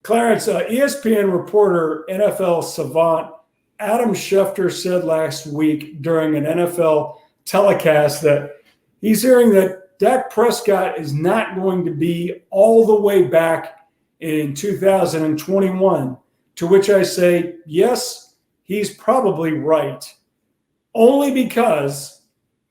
Clarence, ESPN reporter, NFL savant Adam Schefter said last week during an NFL telecast that he's hearing that Dak Prescott is not going to be all the way back in 2021, to which I say, yes, he's probably right. Only because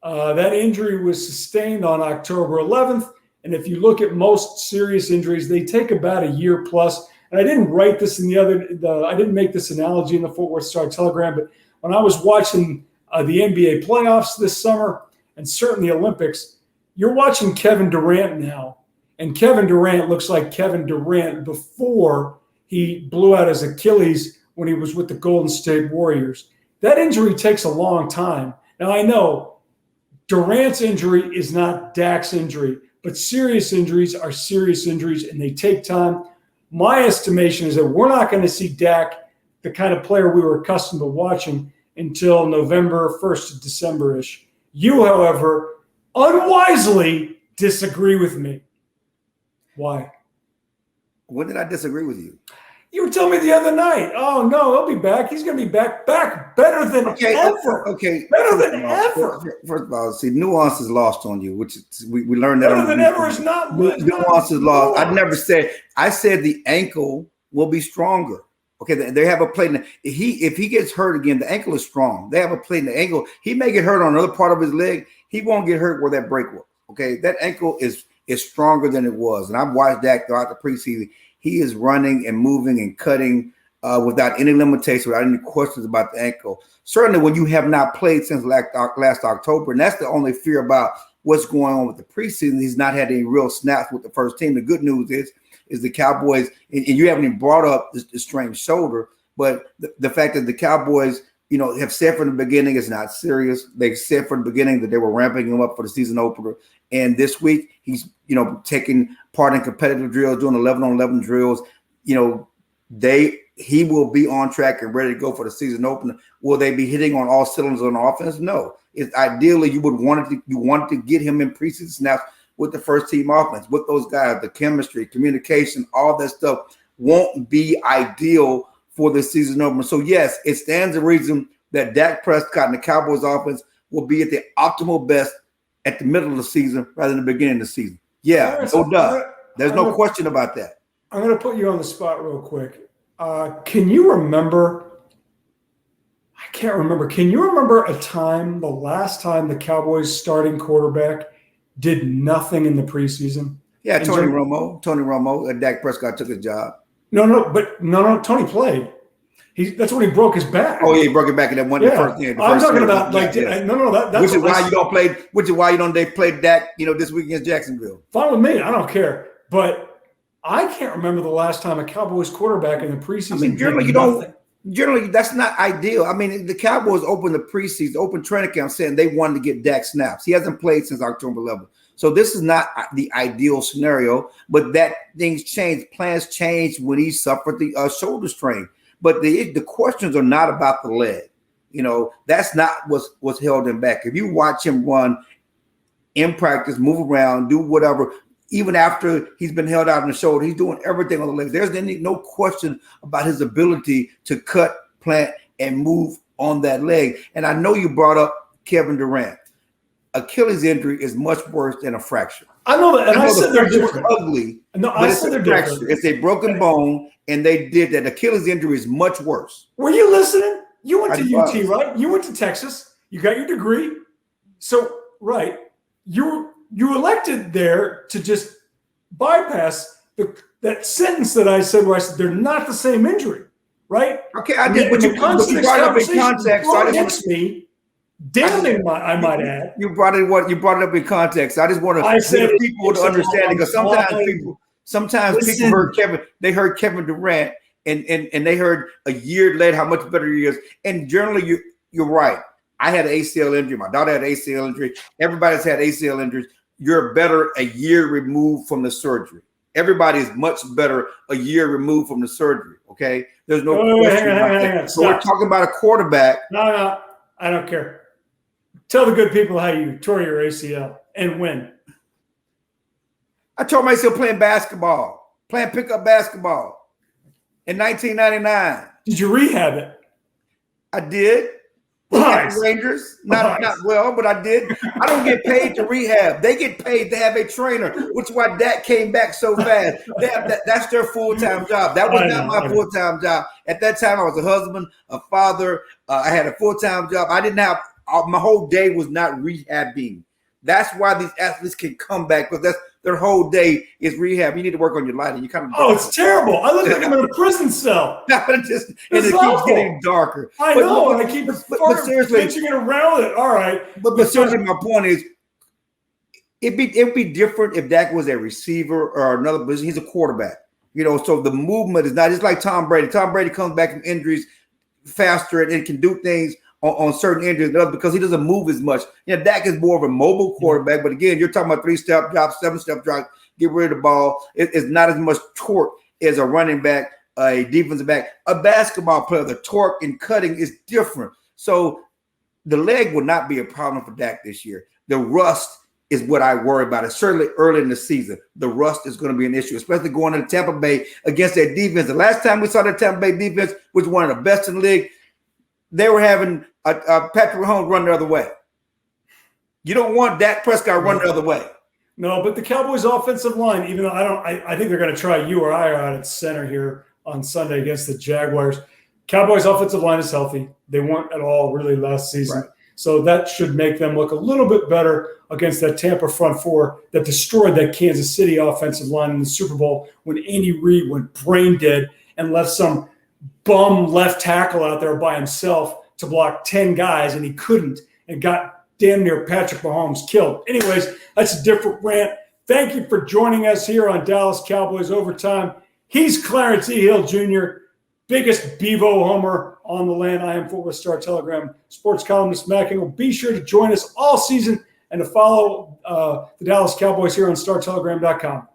that injury was sustained on October 11th. And if you look at most serious injuries, they take about a year plus. And I didn't write this in I didn't make this analogy in the Fort Worth Star-Telegram, but when I was watching the NBA playoffs this summer and certainly the Olympics, you're watching Kevin Durant now. And Kevin Durant looks like Kevin Durant before he blew out his Achilles when he was with the Golden State Warriors. That injury takes a long time. Now, I know Durant's injury is not Dak's injury, but serious injuries are serious injuries, and they take time. My estimation is that we're not going to see Dak, the kind of player we were accustomed to watching, until November 1st to December-ish. You, however, unwisely disagree with me. Why? When did I disagree with you? You were telling me the other night, oh, no, he'll be back. He's going to be back better than ever. Okay. Better than ever. First of all, see, nuance is lost on you, which we learned that. Better than ever is not. Nuance is lost. I said the ankle will be stronger. Okay, they have a plate. If he gets hurt again, the ankle is strong. They have a plate in the ankle. He may get hurt on another part of his leg. He won't get hurt where that break was. Okay, that ankle is stronger than it was. And I've watched Dak throughout the preseason. He is running and moving and cutting without any limitation, without any questions about the ankle. Certainly when you have not played since last October, and that's the only fear about what's going on with the preseason. He's not had any real snaps with the first team. The good news is the Cowboys, and you haven't even brought up the strained shoulder, but the fact that the Cowboys, have said from the beginning it's not serious. They said from the beginning that they were ramping him up for the season opener. And this week he's, taking part in competitive drills, doing 11-on-11 drills. He will be on track and ready to go for the season opener. Will they be hitting on all cylinders on offense? No. It's ideally you want to get him in preseason snaps with the first team offense, with those guys, the chemistry, communication, all that stuff won't be ideal for the season opener. So yes, it stands to reason that Dak Prescott and the Cowboys offense will be at the optimal best at the middle of the season rather than the beginning of the season. Yeah, no doubt. There's no question about that. I'm going to put you on the spot real quick. Can you remember? I can't remember. Can you remember the last time the Cowboys starting quarterback did nothing in the preseason? Yeah, Tony Romo. Dak Prescott took his job. No. Tony played. That's when he broke his back. Oh yeah, he broke his back in that one. Yeah. I'm talking about that's which is why you don't play. Which is why they played Dak. This week against Jacksonville. Fine with me. I don't care. But I can't remember the last time a Cowboys quarterback in the preseason. Generally, that's not ideal. The Cowboys opened the preseason, open training camp, saying they wanted to get Dak snaps. He hasn't played since October 11th. So this is not the ideal scenario, but that things change. Plans change when he suffered the shoulder strain. But the questions are not about the leg. That's not what's held him back. If you watch him run in practice, move around, do whatever, even after he's been held out on the shoulder, he's doing everything on the legs. There's no question about his ability to cut, plant, and move on that leg. And I know you brought up Kevin Durant. Achilles injury is much worse than a fracture. I know that, and I said they're different. Ugly. No, I said they're different. It's a broken bone, and they did that. Achilles injury is much worse. Were you listening? You went to UT, right? You went to Texas. You got your degree. So, right, you elected there to just bypass that sentence that I said where I said they're not the same injury, right? Okay, I did. But you brought it up in context. So I just me. Damning, I might add. You brought it up in context. I just want to people to understand it, because sometimes people heard Kevin Durant and they heard a year later how much better he is. And generally, you're right. I had an ACL injury. My daughter had an ACL injury. Everybody's had ACL injuries. You're better a year removed from the surgery. Everybody is much better a year removed from the surgery. Okay, there's no question about that. So we're talking about a quarterback. No, I don't care. Tell the good people how you tore your ACL and when. I tore my ACL playing pickup basketball. in 1999. Did you rehab it? I did. Nice. Rangers, not well, but I did. I don't get paid to rehab. They get paid to have a trainer, which is why Dak came back so fast. That's their full-time job. That was not my full-time job. At that time, I was a husband, a father. I had a full-time job. I didn't have my whole day was not rehabbing. That's why these athletes can come back, because that's their whole day is rehab. You need to work on your lighting. You kind of it's terrible. I look like I'm in a prison cell. and it keeps getting darker. I know, and I keep seriously pitching it around it. All right, but seriously, my point is, it'd be different if Dak was a receiver or another position. He's a quarterback, so the movement is not just like Tom Brady. Tom Brady comes back from injuries faster and can do things on certain injuries because he doesn't move as much. Dak is more of a mobile quarterback, but again, you're talking about 3-step drop, 7-step drop, get rid of the ball. It's not as much torque as a running back, a defensive back. A basketball player, the torque and cutting is different. So the leg will not be a problem for Dak this year. The rust is what I worry about. It's certainly early in the season. The rust is going to be an issue, especially going into Tampa Bay against that defense. The last time we saw that Tampa Bay defense, which was one of the best in the league, they were having Patrick Mahomes run the other way. You don't want Dak Prescott run the other way. No, but the Cowboys' offensive line, even though I think they're going to try you or I out at center here on Sunday against the Jaguars. Cowboys' offensive line is healthy. They weren't at all really last season. Right. So that should make them look a little bit better against that Tampa front four that destroyed that Kansas City offensive line in the Super Bowl when Andy Reid went brain dead and left some bum left tackle out there by himself to block 10 guys, and he couldn't, and got damn near Patrick Mahomes killed. Anyways, that's a different rant. Thank you for joining us here on Dallas Cowboys Overtime. He's Clarence E. Hill Jr., biggest Bevo homer on the land. I am Fort Worth Star-Telegram sports columnist Mac Engel. Be sure to join us all season and to follow the Dallas Cowboys here on StarTelegram.com.